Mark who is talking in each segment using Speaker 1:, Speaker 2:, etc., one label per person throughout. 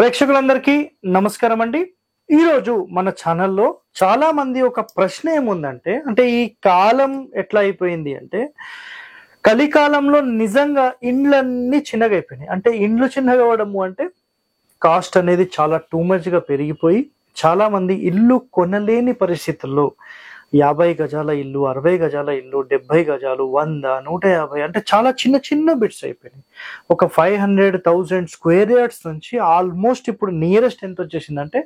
Speaker 1: ప్రేక్షకులందరికీ నమస్కారం అండి. ఈరోజు మన ఛానల్లో చాలా మంది ఒక ప్రశ్న ఏముందంటే, ఈ కాలం ఎట్లా అయిపోయింది అంటే, కలికాలంలో నిజంగా ఇండ్లన్నీ చిన్నగైపోయినాయి. ఇండ్లు చిన్నగవ్వడము అంటే కాస్ట్ అనేది చాలా టూ మచ్‌గా పెరిగిపోయి, చాలా మంది ఇల్లు కొనలేని పరిస్థితుల్లో 50 గజాల ఇల్లు, 60 గజాల ఇల్లు, 70 గజాలు, 100, 150 చాలా చిన్న చిన్న బిట్స్ అయిపోయినాయి. ఒక 500,000 స్క్వేర్ యార్డ్స్ నుంచి ఆల్మోస్ట్ ఇప్పుడు నియరెస్ట్ ఎంత వచ్చేసిందంటే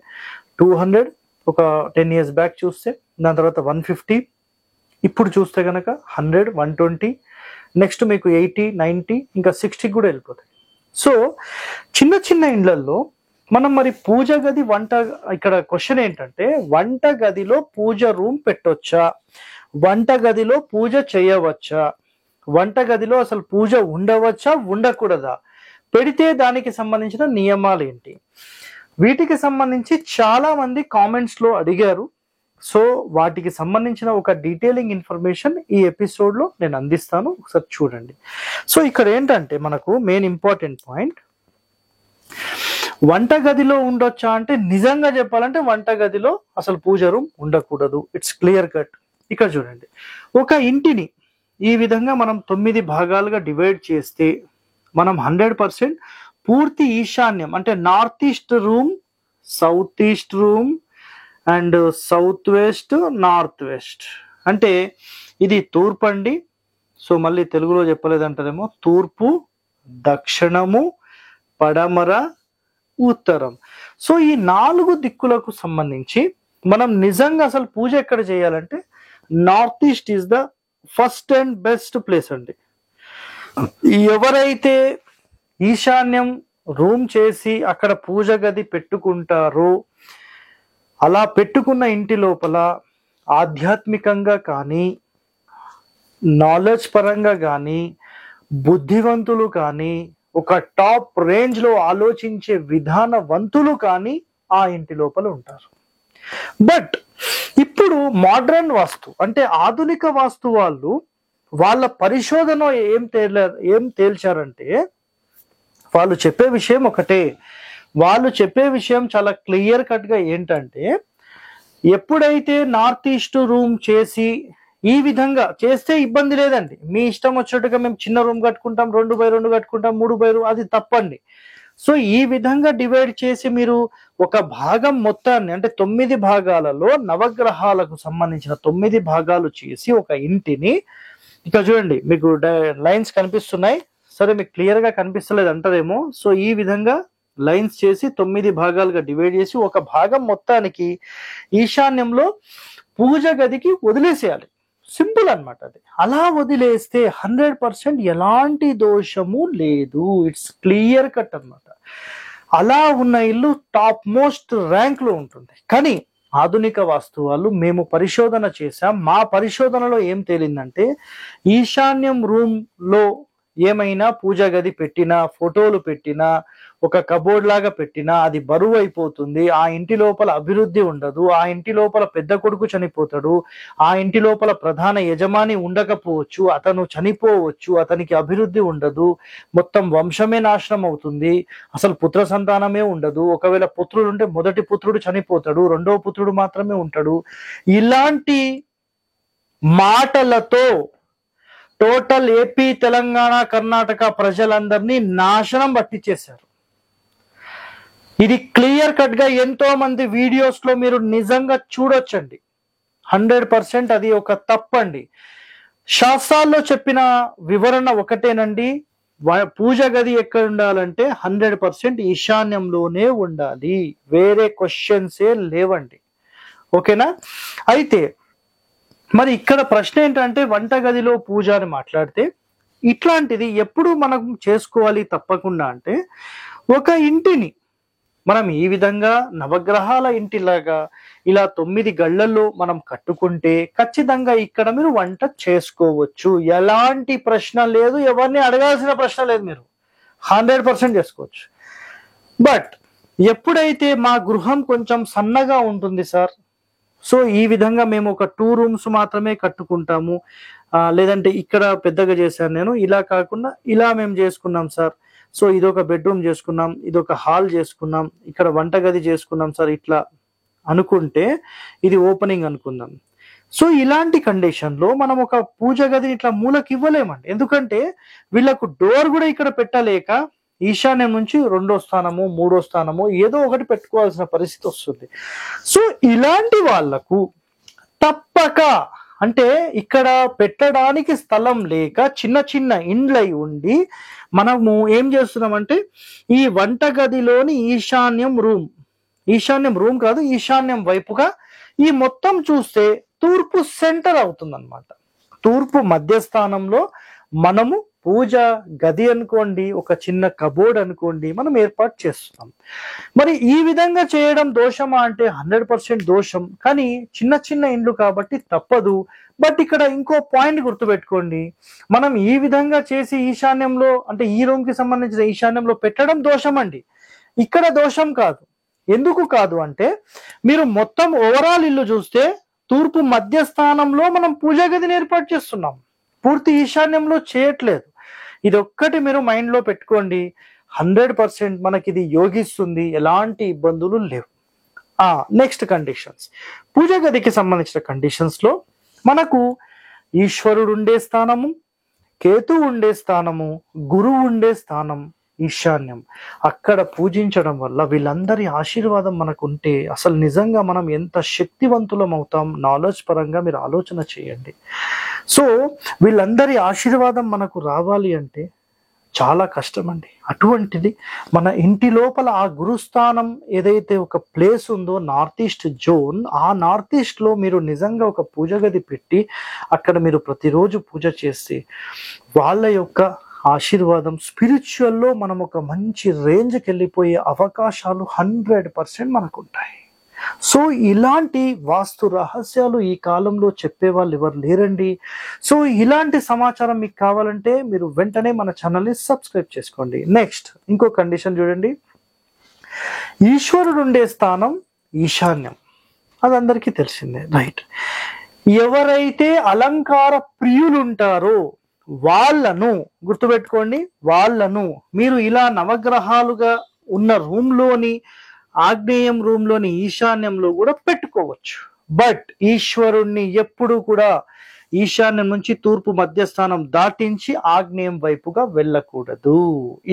Speaker 1: 200. ఒక 10 ఇయర్స్ బ్యాక్ చూస్తే, దాని తర్వాత 150, ఇప్పుడు చూస్తే గనక 100, 120, నెక్స్ట్ మీకు 80, 90, ఇంకా 60 కూడా వెళ్ళిపోతాయి. సో చిన్న చిన్న ఇండ్లల్లో మనం మరి పూజ గది, వంట, ఇక్కడ క్వశ్చన్ ఏంటంటే, వంట గదిలో పూజ రూమ్ పెట్టొచ్చా, వంట గదిలో పూజ చేయవచ్చా, వంట గదిలో అసలు పూజ ఉండవచ్చా, ఉండకూడదా, పెడితే దానికి సంబంధించిన నియమాలు ఏంటి, వీటికి సంబంధించి చాలా మంది కామెంట్స్ లో అడిగారు. సో వాటికి సంబంధించిన ఒక డీటెయిలింగ్ ఇన్ఫర్మేషన్ ఈ ఎపిసోడ్ లో నేను అందిస్తాను, ఒకసారి చూడండి. సో ఇక్కడ ఏంటంటే మనకు మెయిన్ ఇంపార్టెంట్ పాయింట్, వంట గదిలో ఉండొచ్చా అంటే, నిజంగా చెప్పాలంటే వంట గదిలో అసలు పూజ రూమ్ ఉండకూడదు. It's clear cut. ఇక్కడ చూడండి, ఒక ఇంటిని ఈ విధంగా మనం 9 భాగాలుగా డివైడ్ చేస్తే, మనం 100% పూర్తి ఈశాన్యం అంటే north east room, south east room and south west, north west, అంటే ఇది తూర్పు అండి. సో మళ్ళీ తెలుగులో చెప్పలేదంటారేమో, తూర్పు, దక్షిణము, పడమర, ఉత్తరం. సో ఈ 4 దిక్కులకు సంబంధించి మనం నిజంగా అసలు పూజ ఎక్కడ చేయాలంటే, north east is the first and best place అండి. ఎవరైతే ఈశాన్యం రూమ్ చేసి అక్కడ పూజ గది పెట్టుకుంటారో, అలా పెట్టుకున్న ఇంటి లోపల ఆధ్యాత్మికంగా కానీ, నాలెడ్జ్ పరంగా కానీ, బుద్ధివంతులు కానీ, ఒక టాప్ రేంజ్ లో ఆలోచించే విధానవంతులు కానీ ఆ ఇంటి లోపల ఉంటారు. బట్ ఇప్పుడు మోడ్రన్ వాస్తు అంటే ఆధునిక వాస్తు వాళ్ళు వాళ్ళ పరిశోధన ఏం తేల్చారంటే, వాళ్ళు చెప్పే విషయం ఒకటే. వాళ్ళు చెప్పే విషయం చాలా క్లియర్ కట్ గా ఏంటంటే, ఎప్పుడైతే నార్త్ ఈస్ట్ రూమ్ చేసి ఈ విధంగా చేస్తే ఇబ్బంది లేదండి. మీ ఇష్టం వచ్చినట్టుగా మేము చిన్న రూమ్ కట్టుకుంటాం, 2x2 కట్టుకుంటాం, 3x, అది తప్పండి. సో ఈ విధంగా డివైడ్ చేసి మీరు ఒక భాగం మొత్తాన్ని అంటే 9 భాగాలలో నవగ్రహాలకు సంబంధించిన 9 భాగాలు చేసి ఒక ఇంటిని, ఇక్కడ చూడండి మీకు లైన్స్ కనిపిస్తున్నాయి, సరే మీకు క్లియర్ గా కనిపిస్తలేదు అంటారేమో. సో ఈ విధంగా లైన్స్ చేసి 9 భాగాలుగా డివైడ్ చేసి ఒక భాగం మొత్తానికి ఈశాన్యంలో పూజ గదికి వదిలేసేయాలి. సింపుల్ అన్నమాట. అది అలా వదిలేస్తే 100% ఎలాంటి దోషము లేదు. ఇట్స్ క్లియర్ కట్ అన్నమాట. అలా ఉన్న ఇల్లు టాప్ మోస్ట్ ర్యాంక్ లో ఉంటుంది. కానీ ఆధునిక వాస్తు వాళ్ళు మేము పరిశోధన చేశాం, మా పరిశోధనలో ఏం తేలిందంటే, ఈశాన్యం రూమ్ లో ఏమైనా పూజ గది పెట్టినా, ఫోటోలు పెట్టినా, ఒక కబోర్డ్ లాగా పెట్టినా అది బరువు అయిపోతుంది. ఆ ఇంటి లోపల అభివృద్ధి ఉండదు. ఆ ఇంటి లోపల పెద్ద కొడుకు చనిపోతాడు. ఆ ఇంటి లోపల ప్రధాన యజమాని ఉండకపోవచ్చు, అతను చనిపోవచ్చు, అతనికి అభివృద్ధి ఉండదు, మొత్తం వంశమే నాశనం అవుతుంది, అసలు పుత్ర సంతానమే ఉండదు. ఒకవేళ పుత్రుడు ఉంటే మొదటి పుత్రుడు చనిపోతాడు, రెండో పుత్రుడు మాత్రమే ఉంటాడు. ఇలాంటి మాటలతో టోటల్ ఏపీ, తెలంగాణ, కర్ణాటక ప్రజలందరినీ నాశనం పట్టించేశారు. ఇది క్లియర్ కట్ గా ఎంతో మంది వీడియోస్ లో మీరు నిజంగా చూడొచ్చండి. 100% అది ఒక తప్పండి. శాస్త్రాల్లో చెప్పిన వివరణ ఒకటేనండి, పూజ గది ఎక్కడ ఉండాలంటే 100% ఈశాన్యంలోనే ఉండాలి, వేరే క్వశ్చన్సే లేవండి. ఓకేనా? అయితే మరి ఇక్కడ ప్రశ్న ఏంటంటే, వంట గదిలో పూజ అని మాట్లాడితే ఇట్లాంటిది ఎప్పుడు మనం చేసుకోవాలి తప్పకుండా అంటే, ఒక ఇంటిని మనం ఈ విధంగా నవగ్రహాల ఇంటిలాగా ఇలా 9 గళ్ళల్లో మనం కట్టుకుంటే ఖచ్చితంగా ఇక్కడ మీరు వంట చేసుకోవచ్చు. ఎలాంటి ప్రశ్న లేదు, ఎవరిని అడగాల్సిన ప్రశ్న లేదు, మీరు 100% చేసుకోవచ్చు. బట్ ఎప్పుడైతే మా గృహం కొంచెం సన్నగా ఉంటుంది సార్, సో ఈ విధంగా మేము ఒక 2 రూమ్స్ మాత్రమే కట్టుకుంటాము, లేదంటే ఇక్కడ పెద్దగా చేశాను నేను, ఇలా కాకుండా ఇలా మేము చేసుకున్నాం సార్, సో ఇదొక బెడ్రూమ్ చేసుకున్నాం, ఇదొక హాల్ చేసుకున్నాం, ఇక్కడ వంటగది చేసుకున్నాం సార్ ఇట్లా అనుకుంటే ఇది ఓపెనింగ్ అనుకుందాం. సో ఇలాంటి కండిషన్లో మనం ఒక పూజ గదిని ఇట్లా మూలకి ఇవ్వలేమండి. ఎందుకంటే వీళ్ళకు డోర్ కూడా ఇక్కడ పెట్టలేక ఈశాన్యం నుంచి 2వ స్థానము 3వ స్థానము ఏదో ఒకటి పెట్టుకోవాల్సిన పరిస్థితి వస్తుంది. సో ఇలాంటి వాళ్లకు తప్పక అంటే ఇక్కడ పెట్టడానికి స్థలం లేక చిన్న చిన్న ఇండ్లై ఉండి మనము ఏం చేస్తున్నామంటే ఈ వంటగదిలోని ఈశాన్యం రూమ్ కాదు, ఈశాన్యం వైపుగా ఈ మొత్తం చూస్తే తూర్పు సెంటర్ అవుతుంది అనమాట. తూర్పు మధ్యస్థానంలో మనము పూజ గది అనుకోండి, ఒక చిన్న కబోర్డ్ అనుకోండి, మనం ఏర్పాటు చేస్తున్నాం. మరి ఈ విధంగా చేయడం దోషమా అంటే 100% దోషం. కానీ చిన్న చిన్న ఇండ్లు కాబట్టి తప్పదు. బట్ ఇక్కడ ఇంకో పాయింట్ గుర్తుపెట్టుకోండి, మనం ఈ విధంగా చేసి ఈశాన్యంలో అంటే ఈ రూమ్ కి సంబంధించిన ఈశాన్యంలో పెట్టడం దోషం అండి, ఇక్కడ దోషం కాదు. ఎందుకు కాదు అంటే మీరు మొత్తం ఓవరాల్ ఇల్లు చూస్తే తూర్పు మధ్యస్థానంలో మనం పూజా గదిని ఏర్పాటు చేస్తున్నాం, పూర్తి ఈశాన్యంలో చేయట్లేదు. ఇది ఒక్కటి మీరు మైండ్ లో పెట్టుకోండి, 100% మనకి ఇది యోగిస్తుంది, ఎలాంటి ఇబ్బందులు లేవు. నెక్స్ట్ కండిషన్స్, పూజా గదికి సంబంధించిన కండిషన్స్ లో మనకు ఈశ్వరుడు ఉండే స్థానము, కేతు ఉండే స్థానము, గురువు ఉండే స్థానం ఈశాన్యం. అక్కడ పూజించడం వల్ల వీళ్ళందరి ఆశీర్వాదం మనకు ఉంటే అసలు నిజంగా మనం ఎంత శక్తివంతులం అవుతాం. నాలెడ్జ్ పరంగా మీరు ఆలోచన చేయండి. సో వీళ్ళందరి ఆశీర్వాదం మనకు రావాలి అంటే చాలా కష్టం అండి. అటువంటిది మన ఇంటి లోపల ఆ గురుస్థానం ఏదైతే ఒక ప్లేస్ ఉందో నార్త్ ఈస్ట్ జోన్, ఆ నార్త్ ఈస్ట్ లో మీరు నిజంగా ఒక పూజ గది పెట్టి అక్కడ మీరు ప్రతిరోజు పూజ చేస్తే వాళ్ళ యొక్క ఆశీర్వాదం స్పిరిచువల్లో మనం ఒక మంచి రేంజ్కి వెళ్ళిపోయే అవకాశాలు 100% మనకు ఉంటాయి. సో ఇలాంటి వాస్తు రహస్యాలు ఈ కాలంలో చెప్పే వాళ్ళు ఎవరు లేరండి. సో ఇలాంటి సమాచారం మీకు కావాలంటే మీరు వెంటనే మన ఛానల్ని సబ్స్క్రైబ్ చేసుకోండి. నెక్స్ట్ ఇంకో కండిషన్ చూడండి, ఈశ్వరుడు ఉండే స్థానం ఈశాన్యం, అది అందరికీ తెలిసిందే, రైట్. ఎవరైతే అలంకార ప్రియులు ఉంటారో వాళ్ళను గుర్తుపెట్టుకోండి, వాళ్ళను మీరు ఇలా నవగ్రహాలుగా ఉన్న రూమ్లోని ఆగ్నేయం రూమ్లోని ఈశాన్యంలో కూడా పెట్టుకోవచ్చు. బట్ ఈశ్వరుణ్ణి ఎప్పుడు కూడా ఈశాన్యం నుంచి తూర్పు మధ్యస్థానం దాటించి ఆగ్నేయం వైపుగా వెళ్ళకూడదు.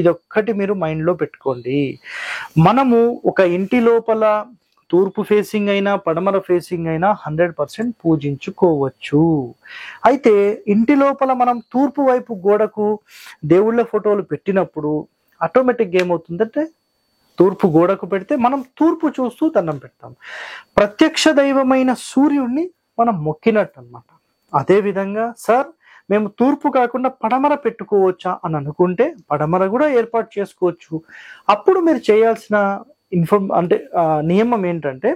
Speaker 1: ఇదొక్కటి మీరు మైండ్లో పెట్టుకోండి. మనము ఒక ఇంటి లోపల తూర్పు ఫేసింగ్ అయినా పడమర ఫేసింగ్ అయినా 100% పూజించుకోవచ్చు. అయితే ఇంటి లోపల మనం తూర్పు వైపు గోడకు దేవుళ్ళ ఫోటోలు పెట్టినప్పుడు ఆటోమేటిక్గా ఏమవుతుందంటే తూర్పు గోడకు పెడితే మనం తూర్పు చూస్తూ దండం పెడతాం. ప్రత్యక్ష దైవమైన సూర్యుడిని మనం మొక్కినట్టు అనమాట. అదేవిధంగా సార్ మేము తూర్పు కాకుండా పడమర పెట్టుకోవచ్చా అని అనుకుంటే పడమర కూడా ఏర్పాటు చేసుకోవచ్చు. అప్పుడు మీరు చేయాల్సిన నియమం ఏంటంటే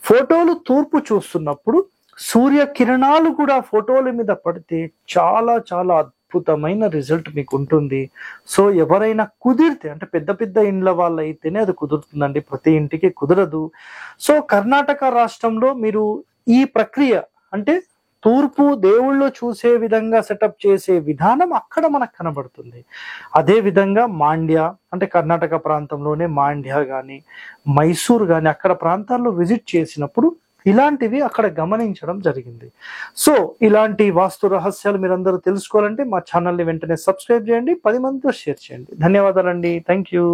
Speaker 1: ఫోటోలు తూర్పు చూస్తున్నప్పుడు సూర్య కిరణాలు కూడా ఫోటోల మీద పడితే చాలా చాలా అద్భుతమైన రిజల్ట్ మీకు ఉంటుంది. సో ఎవరైనా కుదిరితే అంటే పెద్ద పెద్ద ఇండ్ల వాళ్ళు అయితేనే అది కుదురుతుందండి, ప్రతి ఇంటికి కుదరదు. సో కర్ణాటక రాష్ట్రంలో మీరు ఈ ప్రక్రియ అంటే తూర్పు దేవుళ్ళు చూసే విధంగా సెటప్ చేసే విధానం అక్కడ మనకు కనబడుతుంది. అదే విధంగా మాండ్య అంటే కర్ణాటక ప్రాంతంలోనే మాండ్య కానీ మైసూర్ కానీ అక్కడ ప్రాంతాల్లో విజిట్ చేసినప్పుడు ఇలాంటివి అక్కడ గమనించడం జరిగింది. సో ఇలాంటి వాస్తు రహస్యాలు మీరందరూ తెలుసుకోవాలంటే మా ఛానల్ని వెంటనే సబ్స్క్రైబ్ చేయండి, 10 మందితో షేర్ చేయండి. ధన్యవాదాలండి. Thank you.